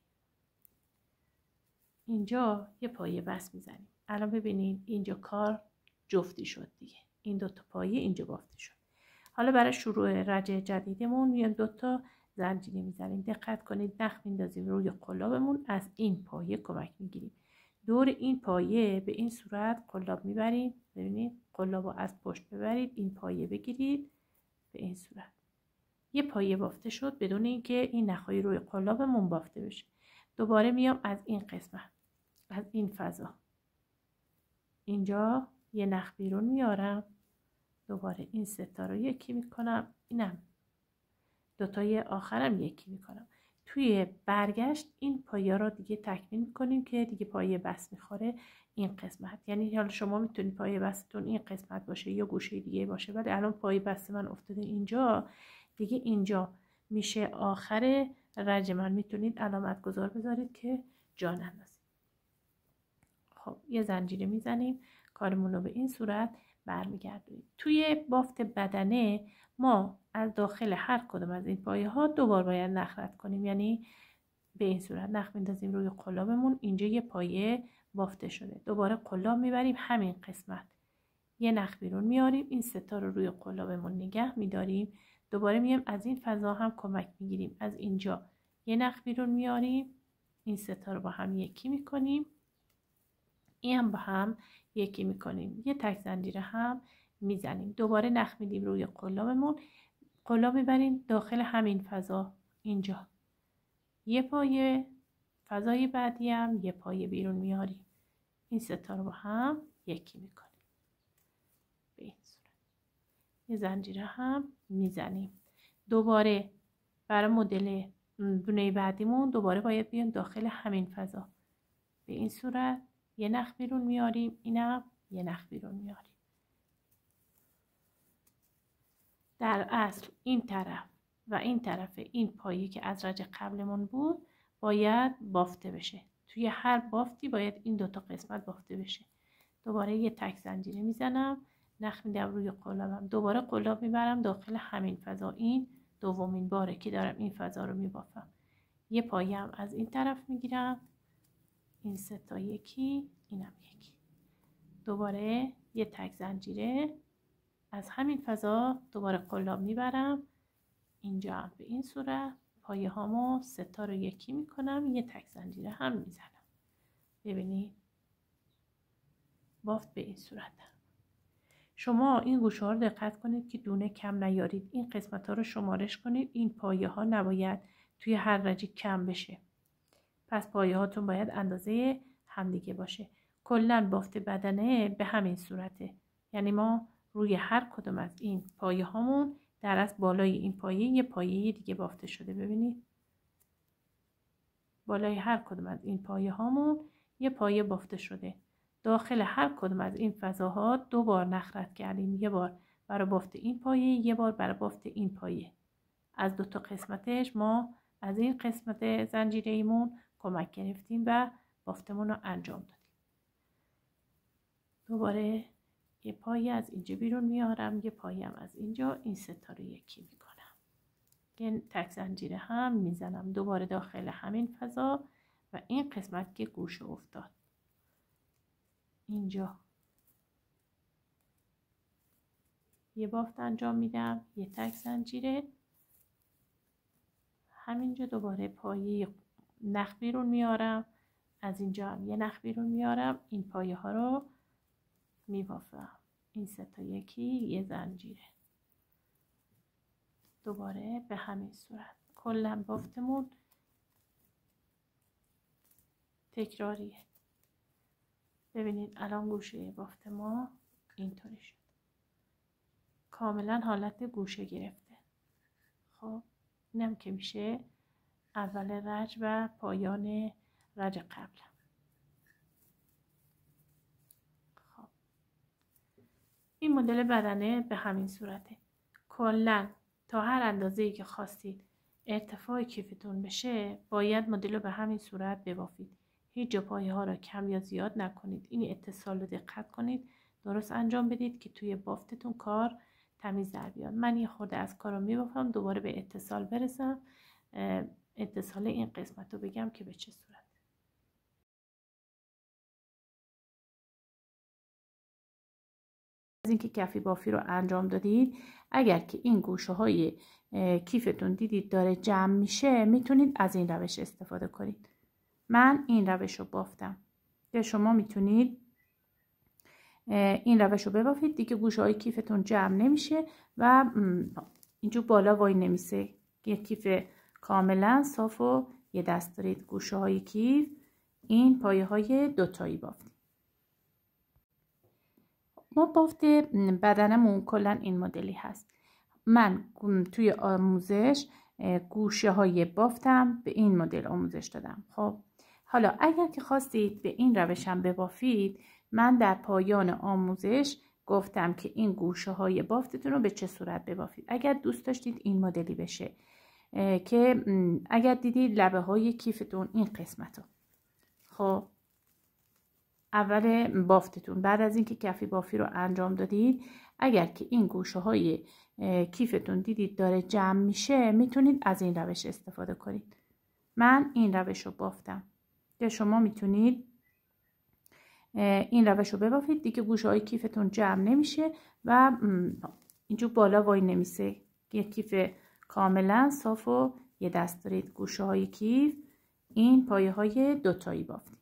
اینجا یه پایه بس میزنیم. الان ببینید اینجا کار جفتی شد دیگه. این دوتا پایه اینجا بافته شد. حالا برای شروع رجع جدیدمون میایم 2 تا زنجیره میزنیم. دقت کنید نخ میندازیم روی قلابمون، از این پایه کمک میگیریم. دور این پایه به این صورت قلاب میبریم. ببینید قلاب رو از پشت ببرید، این پایه بگیرید، به این صورت یه پایه بافته شد بدون اینکه این نخای روی قلابمون بافته بشه. دوباره میام از این قسمت، از این فضا، اینجا یه نخ بیرون میارم، دوباره این 3 تا رو یکی میکنم، اینم 2 تای آخرم یکی میکنم. توی برگشت این پایه رو دیگه تکمیل میکنیم که دیگه پایه بس میخوره این قسمت. یعنی حالا شما میتونید پایه بستون این قسمت باشه یا گوشه دیگه باشه، ولی الان پایه بست من افتاده اینجا دیگه. اینجا میشه آخر رجع من. میتونید علامت گذار بذارید که جا نندازید. خب یه زنجیره میزنیم، کارمون رو به این صورت برمیگردونیم. توی بافت بدنه ما از داخل هر کدوم از این پایه ها 2 بار باید نخ رد کنیم. یعنی به این صورت نخ میندازیم روی قلابمون، اینجا یه پایه بافته شده، دوباره قلاب میبریم همین قسمت، یه نخ بیرون میاریم، این 3 تا رو روی قلابمون نگه میداریم، دوباره میایم از این فضا هم کمک میگیریم، از اینجا یه نخ بیرون میاریم، این 3 تا رو با هم یکی میکنیم، این هم با هم یکی میکنیم، یه تک زنجیره هم میزنیم، دوباره نخ میدیم روی قلابمون، قلاب میبریم داخل همین فضا، اینجا یه پایه، فضای بعدی هم یه پایه بیرون میاریم، این 3 تا رو با هم یکی میکنیم، به این صورت یه زنجیره هم میزنیم. دوباره برای مدل دونه بعدیمون دوباره باید بیایم داخل همین فضا، به این صورت یه نخ بیرون میاریم، اینم یه نخ بیرون میاریم. در اصل این طرف و این طرف این پایه که از رجع قبلمون بود باید بافته بشه. توی هر بافتی باید این 2 تا قسمت بافته بشه. دوباره یه تک زنجیره میزنم، نخ میدم روی قلابم، دوباره قلاب میبرم داخل همین فضا. این دومین باره که دارم این فضا رو میبافم. یه پایه هم از این طرف میگیرم، این 3 تا یکی، اینم یکی، دوباره یه تک زنجیره از همین فضا دوباره قلاب میبرم، اینجا هم به این صورت پایه هامو 3 تا رو یکی میکنم، یه تک زنجیره هم میزنم. ببینید بافت به این صورت. شما این گوشه ها رو دقت کنید که دونه کم نیارید، این قسمت ها رو شمارش کنید، این پایه ها نباید توی هر رجع کم بشه، پس پایه هاتون باید اندازه همدیگه باشه. کلا بافت بدنه به همین صورته، یعنی ما روی هر کدوم از این پایه هامون در از بالای این پایه یه پایه دیگه بافته شده. ببینید بالای هر کدوم از این پایه هامون یه پایه بافته شده. داخل هر کدوم از این فضاها 2 بار نخ رد کردیم، یه بار برای بافت این پایه، یه بار برای بافت این پایه. از 2 تا قسمتش ما از این قسمت زنجیره ایمون کمک گرفتیم و بافتمون رو انجام دادیم. دوباره یه پایه از اینجا بیرون میارم، یه پایه هم از اینجا، این 3 تا رو یکی میکنم. یه تک زنجیر هم میزنم دوباره داخل همین فضا و این قسمت که گوشه افتاد اینجا یه بافت انجام میدم، یه تک زنجیره، همینجا دوباره پایه نخ بیرون میارم، از اینجا هم یه نخ بیرون میارم، این پایه ها رو میبافم، این سه تا یکی یه زنجیره، دوباره به همین صورت. کلا بافتمون تکراریه. ببینید الان گوشه بافت ما اینطوری شد، کاملا حالت گوشه گرفته. خب اینم که میشه اول رج و پایان رج قبل. خب این مدل بدنه به همین صورته. کلا تا هر اندازه‌ای که خواستید ارتفاع کیفتون بشه باید مدل رو به همین صورت ببافید. هیچ جا پایه ها را کم یا زیاد نکنید. این اتصال رو دقت کنید، درست انجام بدید که توی بافتتون کار تمیز در بیاد. من یه خورده از کار رو میبافم دوباره به اتصال برسم، اتصال این قسمت رو بگم که به چه صورت. از اینکه کفی بافی رو انجام دادید، اگر که این گوشه های کیفتون دیدید داره جمع میشه میتونید از این روش استفاده کنید. من این روش رو بافتم که شما میتونید این روش رو ببافید دیگه گوشه های کیفتون جمع نمیشه و اینجور بالا وای نمیسه. یک کیف کاملا صاف و یه دست دارید گوشه های کیف، این پایه های دوتایی بافتید. ما بافت بدنمون کلا این مدلی هست. من توی آموزش گوشه های بافتم به این مدل آموزش دادم. خب حالا اگر که خواستید به این روش هم ببافید، من در پایان آموزش گفتم که این گوشه های بافتتون رو به چه صورت ببافید. اگر دوست داشتید این مدلی بشه که اگر دیدید لبه های کیفتون این قسمت رو، خب اول بافتتون بعد از اینکه کفی بافی رو انجام دادید، اگر که این گوشه های کیفتون دیدید داره جمع میشه میتونید از این روش استفاده کنید. من این روش رو بافتم که شما میتونید این روش رو ببافید دیگه گوشه های کیفتون جمع نمیشه و اینجور بالا وای نمیسه. یک کیف کاملا صاف و یه دست دارید گوشه های کیف، این پایه های دوتایی بافتید.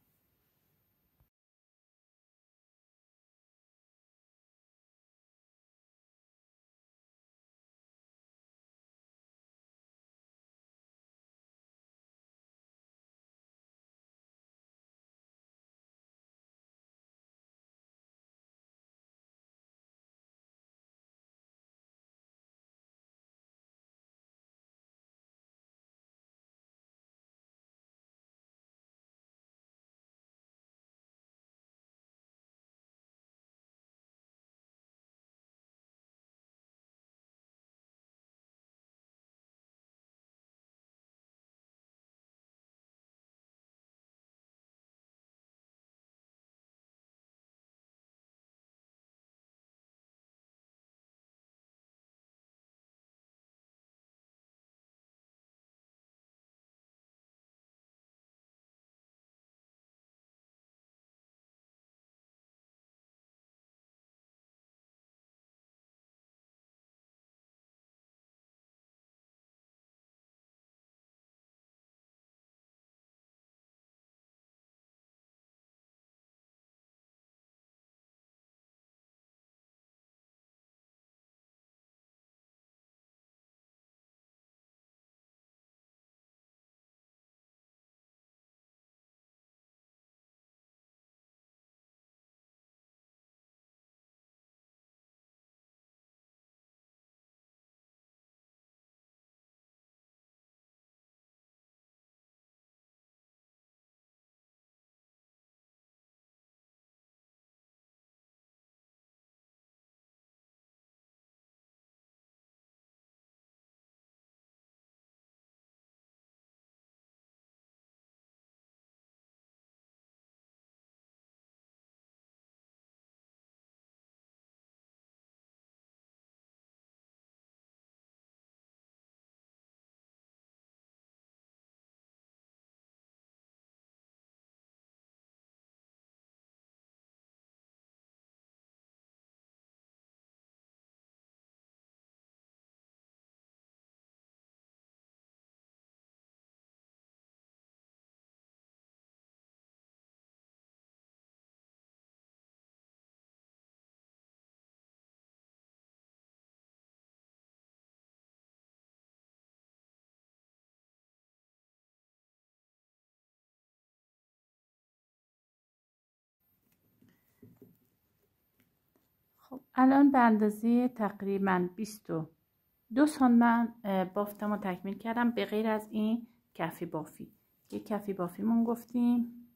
خب الان به اندازه تقریبا 22 سانت من بافتم و تکمیل کردم، به غیر از این کفی بافی. یک کفی بافیمون گفتیم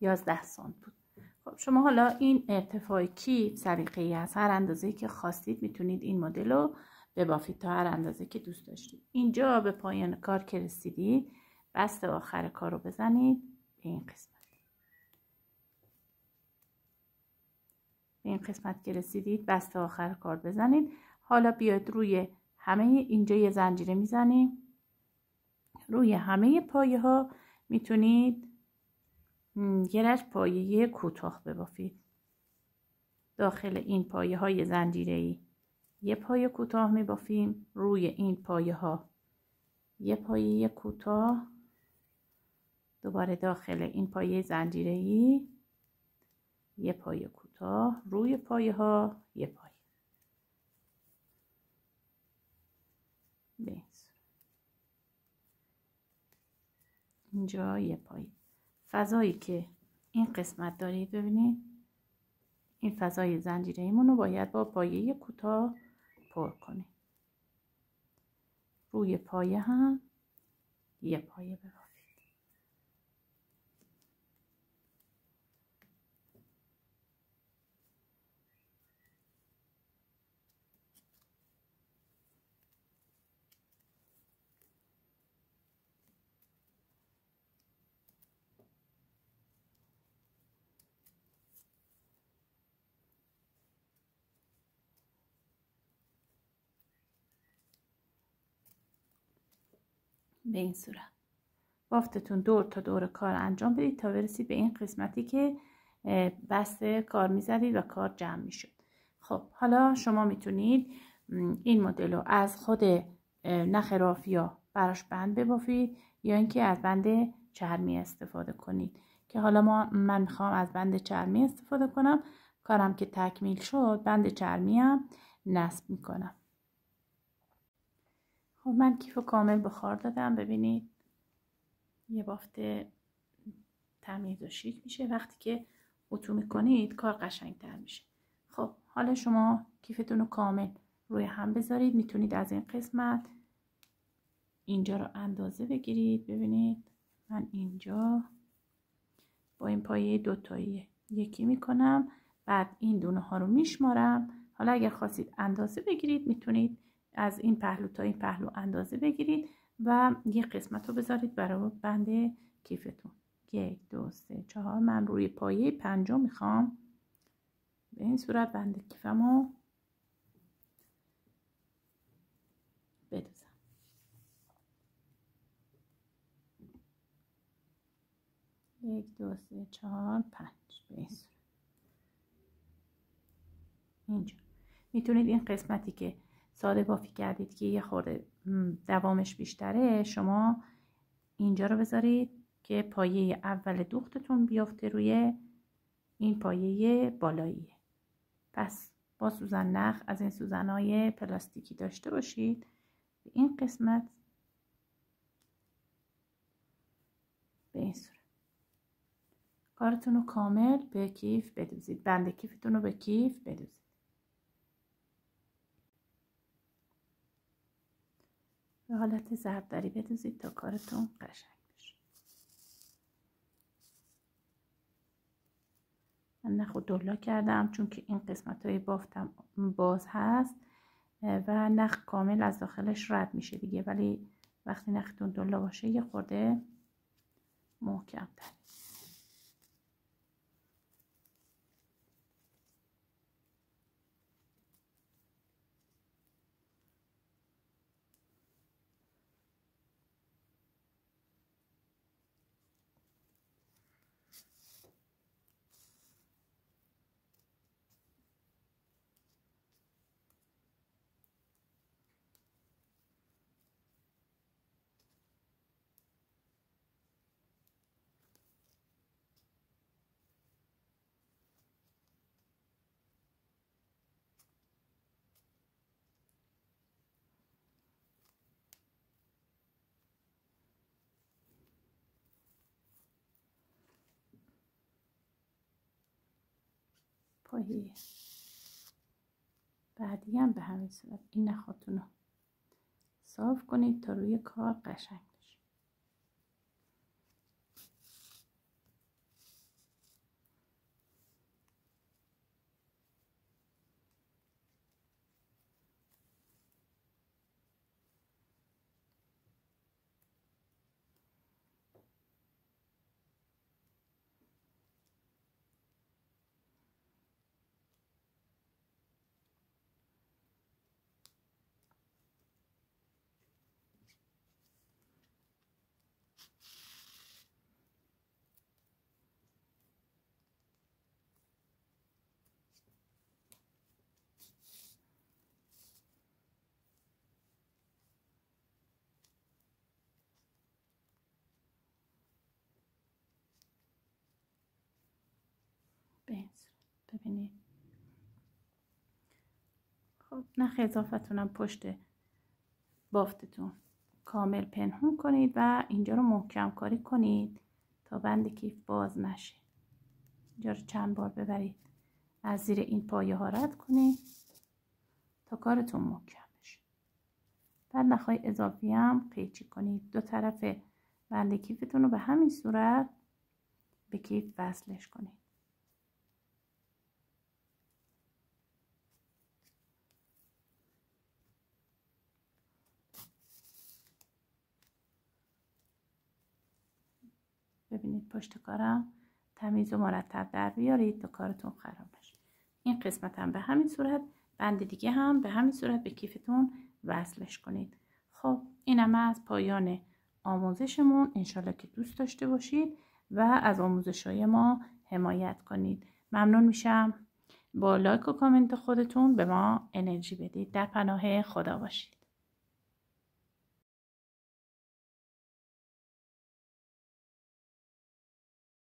11 سانت بود. خب شما حالا این ارتفاع کیف سلیقه‌ای از هر اندازه‌ای که خواستید میتونید این مدل رو ببافید تا هر اندازه که دوست داشتید. اینجا به پایان کار که رسیدید بست آخر کار رو بزنید به این قسمت. به این قسمت که رسیدید بست آخر کار بزنید. حالا بیاید روی همه اینجا یه زنجیره میزنیم. روی همه پایه ها میتونید یه رشت پایه کوتاه ببافید. داخل این پایه های زنجیره‌ای یه پایه کوتاه میبافیم، روی این پایه ها یه پایه کوتاه، دوباره داخل این پایه زنجیره‌ای یه پایه کوتاه، روی پایه ها یه پایه. اینجا یه پایه. فضایی که این قسمت دارید ببینید این فضای زنجیره‌ایمون رو باید با پایه کوتاه پر کنیم. روی پایه هم یه پایه ببافید. به این صورت بافتتون دور تا دور کار انجام بدید تا برسید به این قسمتی که بست کار میزدید و کار جمع میشد. خب حالا شما میتونید این مدل رو از خود نخ رافیا براش بند ببافید یا اینکه از بند چرمی استفاده کنید که حالا من میخوام از بند چرمی استفاده کنم. کارم که تکمیل شد بند چرمی هم نصب میکنم. خب من کیف کامل بخار دادم. ببینید یه بافت تمیز و شیک میشه. وقتی که اتو میکنید کار قشنگتر میشه. خب حالا شما کیفتون رو کامل روی هم بذارید. میتونید از این قسمت اینجا رو اندازه بگیرید. ببینید من اینجا با این پایه دوتایی یکی میکنم، بعد این دونه ها رو میشمارم. حالا اگر خواستید اندازه بگیرید میتونید از این پهلو تا این پهلو اندازه بگیرید و یه قسمت رو بذارید برای بند کیفتون. 1 2 3 4 من روی پایه پنجم میخوام به این صورت بند کیفمو بدوزم. یک 2 3 4 5 به این صورت. اینجا میتونید این قسمتی که ساده بافی کردید که یه خورده دوامش بیشتره شما اینجا رو بذارید که پایه اول دوختتون بیافته روی این پایه بالاییه. پس با سوزن نخ از این سوزن‌های پلاستیکی داشته باشید. به این قسمت به این صورت کارتون رو کامل به کیف بدوزید. بند کیفتون رو به کیف بدوزید. به حالت ضربدری بدوزید تا کارتون قشنگ بشه. من نخ و دلا کردم چون که این قسمت های بافتم باز هست و نخ کامل از داخلش رد میشه دیگه، ولی وقتی نختون دلا باشه یه خورده محکم تر. پایه بعدی هم به همین صورت این نخاتون رو صاف کنید تا روی کار قشنگ بشه. ببینید خب نخ اضافتونم پشت بافتتون کامل پنهون کنید و اینجا رو محکم کاری کنید تا بند کیف باز نشه. اینجا رو چند بار ببرید از زیر این پایه ها رد کنید تا کارتون محکم بشه. بعد نخهای اضافی هم قیچی کنید. دو طرف بند کیفتون رو به همین صورت به کیف وصلش کنید. ببینید پشت کارم تمیز و مرتب در بیارید تا کارتون خراب نشه. این قسمت هم به همین صورت، بند دیگه هم به همین صورت به کیفتون وصلش کنید. خب اینم از پایان آموزشمون. انشالله که دوست داشته باشید و از آموزش‌های ما حمایت کنید. ممنون میشم با لایک و کامنت خودتون به ما انرژی بدید. در پناه خدا باشید.